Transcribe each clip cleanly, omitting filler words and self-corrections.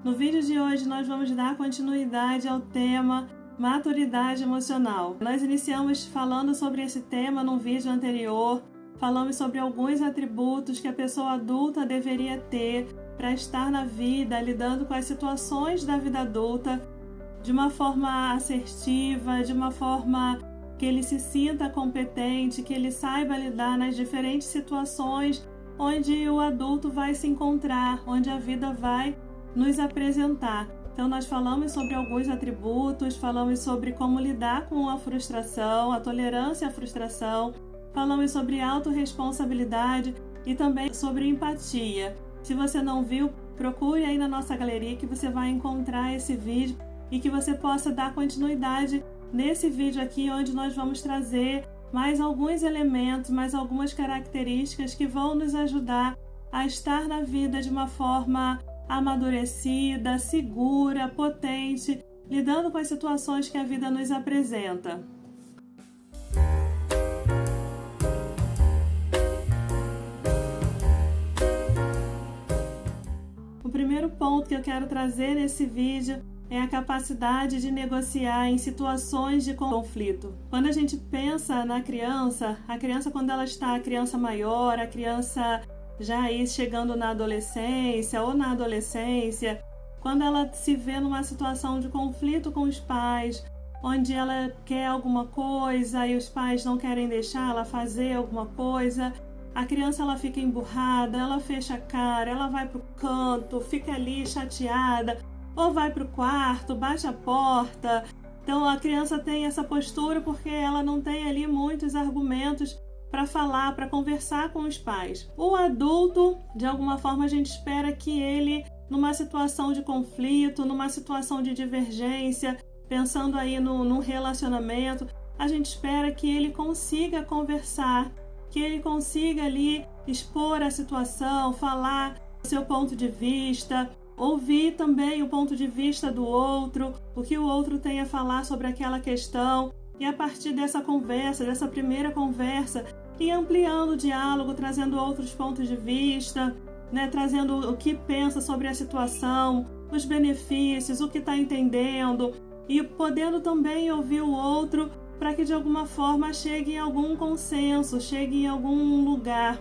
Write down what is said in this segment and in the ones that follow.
No vídeo de hoje nós vamos dar continuidade ao tema maturidade emocional. Nós iniciamos falando sobre esse tema num vídeo anterior, falamos sobre alguns atributos que a pessoa adulta deveria ter para estar na vida, lidando com as situações da vida adulta de uma forma assertiva, de uma forma que ele se sinta competente, que ele saiba lidar nas diferentes situações onde o adulto vai se encontrar, onde a vida vai nos apresentar. Então nós falamos sobre alguns atributos, falamos sobre como lidar com a frustração, a tolerância à frustração, falamos sobre autorresponsabilidade e também sobre empatia. Se você não viu, procure aí na nossa galeria que você vai encontrar esse vídeo e que você possa dar continuidade nesse vídeo aqui, onde nós vamos trazer mais alguns elementos, mais algumas características que vão nos ajudar a estar na vida de uma forma amadurecida, segura, potente, lidando com as situações que a vida nos apresenta. O primeiro ponto que eu quero trazer nesse vídeo é a capacidade de negociar em situações de conflito. Quando a gente pensa na criança, a criança quando ela está a criança maior, a criança já aí chegando na adolescência ou na adolescência, quando ela se vê numa situação de conflito com os pais, onde ela quer alguma coisa e os pais não querem deixar ela fazer alguma coisa, a criança ela fica emburrada, ela fecha a cara, ela vai pro canto, fica ali chateada, ou vai pro quarto, bate a porta. Então a criança tem essa postura porque ela não tem ali muitos argumentos para falar, para conversar com os pais. O adulto, de alguma forma, a gente espera que ele, numa situação de conflito, numa situação de divergência, pensando aí no relacionamento, a gente espera que ele consiga conversar, que ele consiga ali expor a situação, falar o seu ponto de vista, ouvir também o ponto de vista do outro, o que o outro tem a falar sobre aquela questão, e a partir dessa conversa, dessa primeira conversa, ir ampliando o diálogo, trazendo outros pontos de vista, trazendo o que pensa sobre a situação, os benefícios, o que está entendendo, e podendo também ouvir o outro para que de alguma forma chegue em algum consenso, chegue em algum lugar.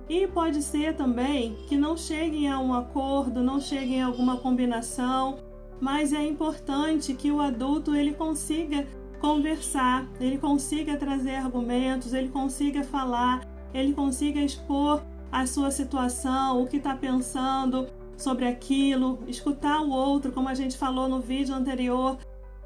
E pode ser também que não cheguem a um acordo, não cheguem a alguma combinação, mas é importante que o adulto ele consiga conversar, ele consiga trazer argumentos, ele consiga falar, ele consiga expor a sua situação, o que está pensando sobre aquilo, escutar o outro, como a gente falou no vídeo anterior,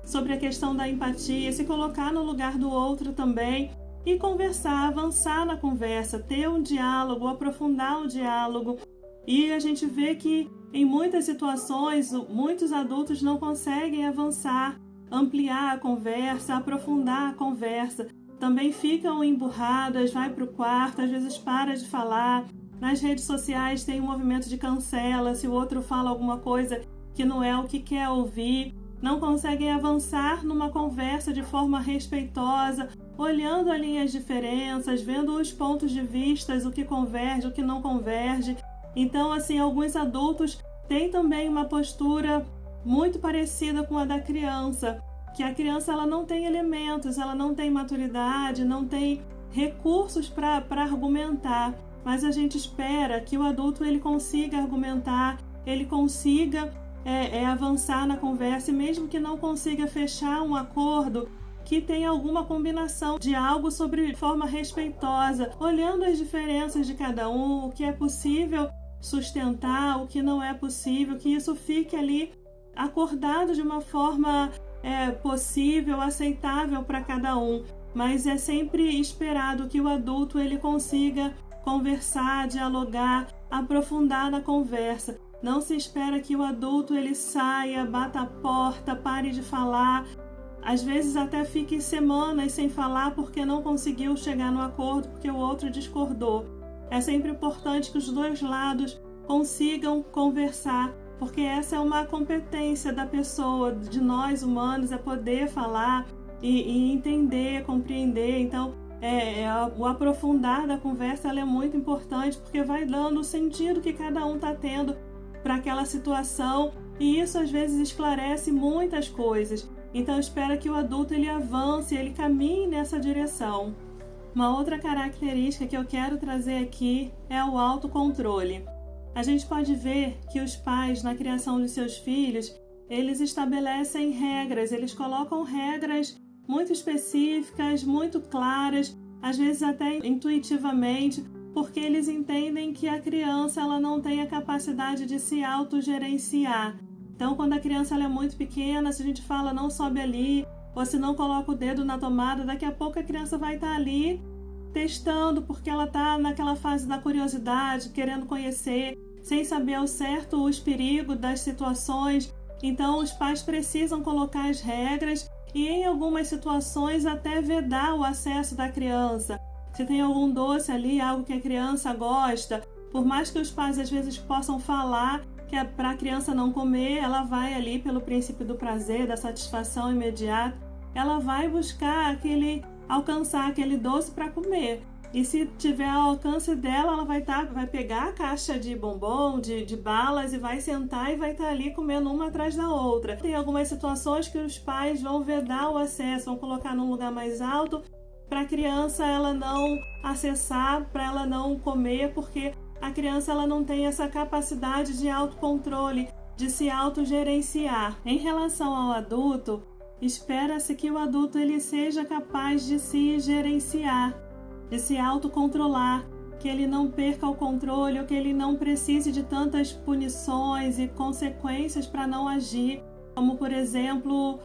sobre a questão da empatia, se colocar no lugar do outro também e conversar, avançar na conversa, ter um diálogo, aprofundar o diálogo. E a gente vê que em muitas situações, muitos adultos não conseguem avançar, ampliar a conversa, aprofundar a conversa. Também ficam emburradas, vai para o quarto, às vezes para de falar. Nas redes sociais tem um movimento de cancela, se o outro fala alguma coisa que não é o que quer ouvir. Não conseguem avançar numa conversa de forma respeitosa, olhando ali as diferenças, vendo os pontos de vista, o que converge, o que não converge. Então, assim, alguns adultos têm também uma postura muito parecida com a da criança, que a criança ela não tem elementos, ela não tem maturidade, não tem recursos para argumentar, mas a gente espera que o adulto ele consiga argumentar, ele consiga avançar na conversa, e mesmo que não consiga fechar um acordo, que tenha alguma combinação de algo sobre forma respeitosa, olhando as diferenças de cada um, o que é possível sustentar, o que não é possível, que isso fique ali acordado de uma forma possível, aceitável para cada um. Mas é sempre esperado que o adulto ele consiga conversar, dialogar, aprofundar na conversa. Não se espera que o adulto ele saia, bata a porta, pare de falar. Às vezes até fique semanas sem falar porque não conseguiu chegar no acordo, porque o outro discordou. É sempre importante que os dois lados consigam conversar, porque essa é uma competência da pessoa, de nós humanos, é poder falar e entender, compreender. Então, o aprofundar da conversa ela é muito importante, porque vai dando o sentido que cada um está tendo para aquela situação E isso às vezes esclarece muitas coisas. Então espera que o adulto ele avance, ele caminhe nessa direção. Uma outra característica que eu quero trazer aqui é o autocontrole. A gente pode ver que os pais, na criação dos seus filhos, eles estabelecem regras, eles colocam regras muito específicas, muito claras, às vezes até intuitivamente, porque eles entendem que a criança ela não tem a capacidade de se autogerenciar. Então, quando a criança ela é muito pequena, se a gente fala não sobe ali, ou se não coloca o dedo na tomada, daqui a pouco a criança vai estar ali testando, porque ela está naquela fase da curiosidade, querendo conhecer, sem saber ao certo os perigos das situações. Então, os pais precisam colocar as regras e, em algumas situações, até vedar o acesso da criança. Se tem algum doce ali, algo que a criança gosta, por mais que os pais às vezes possam falar que é para a criança não comer, ela vai ali pelo princípio do prazer, da satisfação imediata, ela vai buscar alcançar aquele doce para comer. E se tiver ao alcance dela, ela vai pegar a caixa de bombom, de balas e vai sentar e vai estar ali comendo uma atrás da outra. Tem algumas situações que os pais vão vedar o acesso, vão colocar num lugar mais alto para a criança ela não acessar, para ela não comer, porque a criança ela não tem essa capacidade de autocontrole, de se autogerenciar. Em relação ao adulto, espera-se que o adulto ele seja capaz de se gerenciar, de se autocontrolar, que ele não perca o controle ou que ele não precise de tantas punições e consequências para não agir, como por exemplo,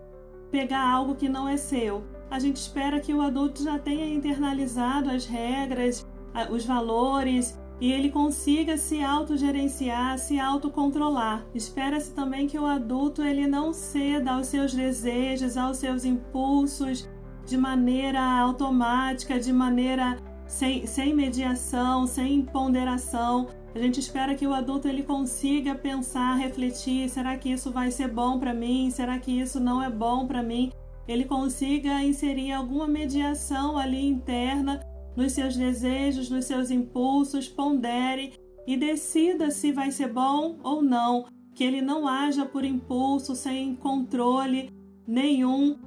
pegar algo que não é seu. A gente espera que o adulto já tenha internalizado as regras, os valores, e ele consiga se autogerenciar, se autocontrolar. Espera-se também que o adulto ele não ceda aos seus desejos, aos seus impulsos de maneira automática, de maneira sem mediação, sem ponderação. A gente espera que o adulto ele consiga pensar, refletir, será que isso vai ser bom para mim? Será que isso não é bom para mim? Ele consiga inserir alguma mediação ali interna nos seus desejos, nos seus impulsos, pondere e decida se vai ser bom ou não, que ele não haja por impulso, sem controle nenhum,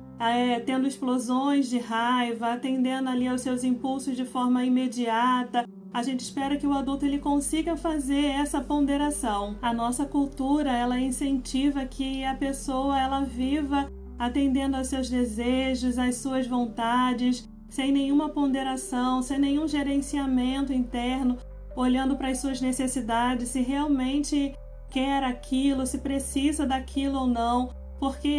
tendo explosões de raiva, atendendo ali aos seus impulsos de forma imediata. A gente espera que o adulto ele consiga fazer essa ponderação. A nossa cultura, ela incentiva que a pessoa ela viva atendendo aos seus desejos, às suas vontades, sem nenhuma ponderação, sem nenhum gerenciamento interno, olhando para as suas necessidades, se realmente quer aquilo, se precisa daquilo ou não, porque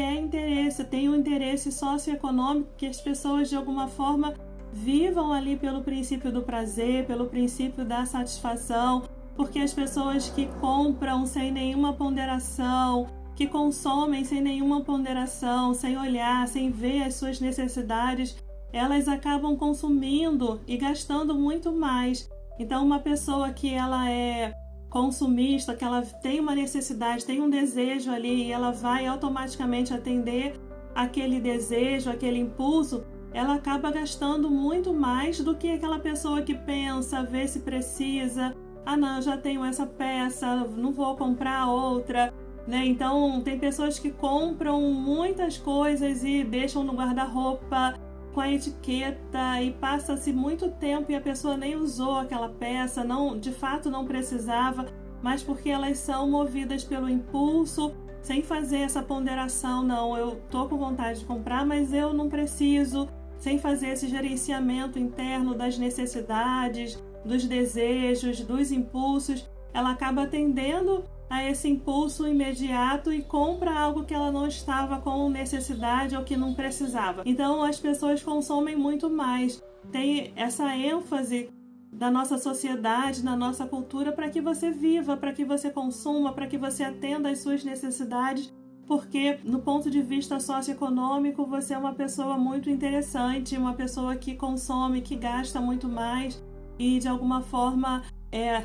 tem um interesse socioeconômico que as pessoas de alguma forma vivam ali pelo princípio do prazer, pelo princípio da satisfação, porque as pessoas que compram sem nenhuma ponderação, que consomem sem nenhuma ponderação, sem olhar, sem ver as suas necessidades, elas acabam consumindo e gastando muito mais. Então, uma pessoa que ela é consumista, que ela tem uma necessidade, tem um desejo ali e ela vai automaticamente atender aquele desejo, aquele impulso, ela acaba gastando muito mais do que aquela pessoa que pensa, vê se precisa, não, eu já tenho essa peça, não vou comprar outra, né? Então, tem pessoas que compram muitas coisas e deixam no guarda-roupa com a etiqueta e passa-se muito tempo e a pessoa nem usou aquela peça, de fato não precisava, mas porque elas são movidas pelo impulso, sem fazer essa ponderação, não, eu tô com vontade de comprar, mas eu não preciso, sem fazer esse gerenciamento interno das necessidades, dos desejos, dos impulsos, ela acaba atendendo a esse impulso imediato e compra algo que ela não estava com necessidade ou que não precisava. Então as pessoas consomem muito mais. Tem essa ênfase da nossa sociedade, da nossa cultura, para que você viva, para que você consuma, para que você atenda às suas necessidades, porque no ponto de vista socioeconômico você é uma pessoa muito interessante, uma pessoa que consome, que gasta muito mais e de alguma forma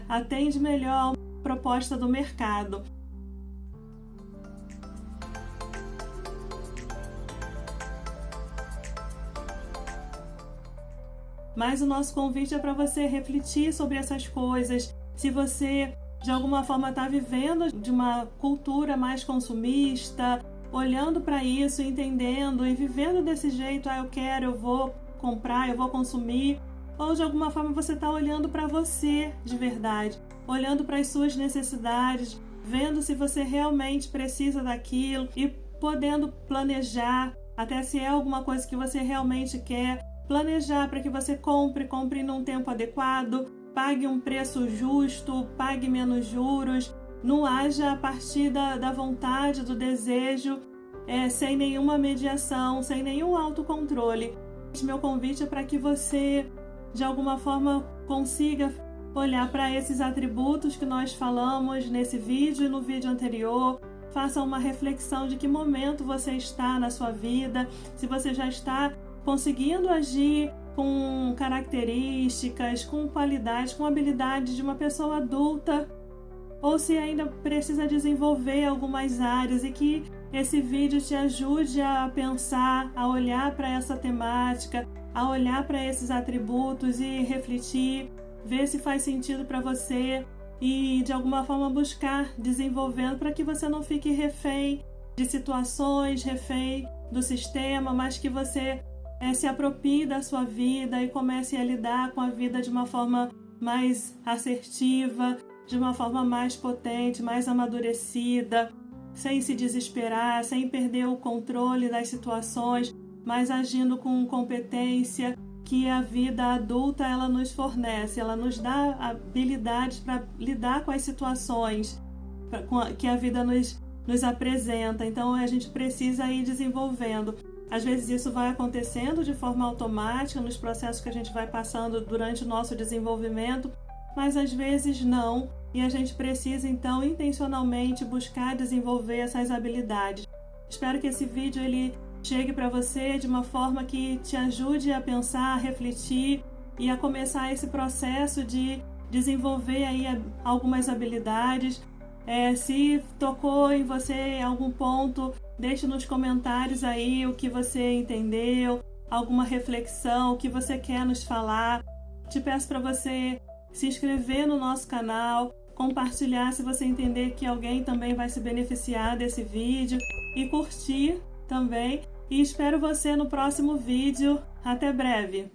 atende melhor proposta do mercado. Mas o nosso convite é para você refletir sobre essas coisas. Se você de alguma forma está vivendo de uma cultura mais consumista, olhando para isso, entendendo e vivendo desse jeito, eu quero, eu vou comprar, eu vou consumir, ou de alguma forma você está olhando para você de verdade, olhando para as suas necessidades, vendo se você realmente precisa daquilo e podendo planejar, até se é alguma coisa que você realmente quer, planejar para que você compre num tempo adequado, pague um preço justo, pague menos juros, não haja a partir da vontade, do desejo, sem nenhuma mediação, sem nenhum autocontrole. Meu convite é para que você, de alguma forma, consiga olhar para esses atributos que nós falamos nesse vídeo e no vídeo anterior, faça uma reflexão de que momento você está na sua vida, se você já está conseguindo agir com características, com qualidades, com habilidades de uma pessoa adulta, ou se ainda precisa desenvolver algumas áreas, e que esse vídeo te ajude a pensar, a olhar para essa temática, a olhar para esses atributos e refletir, ver se faz sentido para você e de alguma forma buscar desenvolvendo para que você não fique refém de situações, refém do sistema, mas que você se aproprie da sua vida e comece a lidar com a vida de uma forma mais assertiva, de uma forma mais potente, mais amadurecida, sem se desesperar, sem perder o controle das situações, mas agindo com competência que a vida adulta ela nos fornece, ela nos dá habilidades para lidar com as situações que a vida nos apresenta. Então a gente precisa ir desenvolvendo. Às vezes isso vai acontecendo de forma automática nos processos que a gente vai passando durante o nosso desenvolvimento, mas às vezes não, e a gente precisa então intencionalmente buscar desenvolver essas habilidades. Espero que esse vídeo ele chegue para você de uma forma que te ajude a pensar, a refletir e a começar esse processo de desenvolver aí algumas habilidades. Se tocou em você em algum ponto, deixe nos comentários aí o que você entendeu, alguma reflexão, o que você quer nos falar. Te peço para você se inscrever no nosso canal, compartilhar se você entender que alguém também vai se beneficiar desse vídeo e curtir também. E espero você no próximo vídeo. Até breve!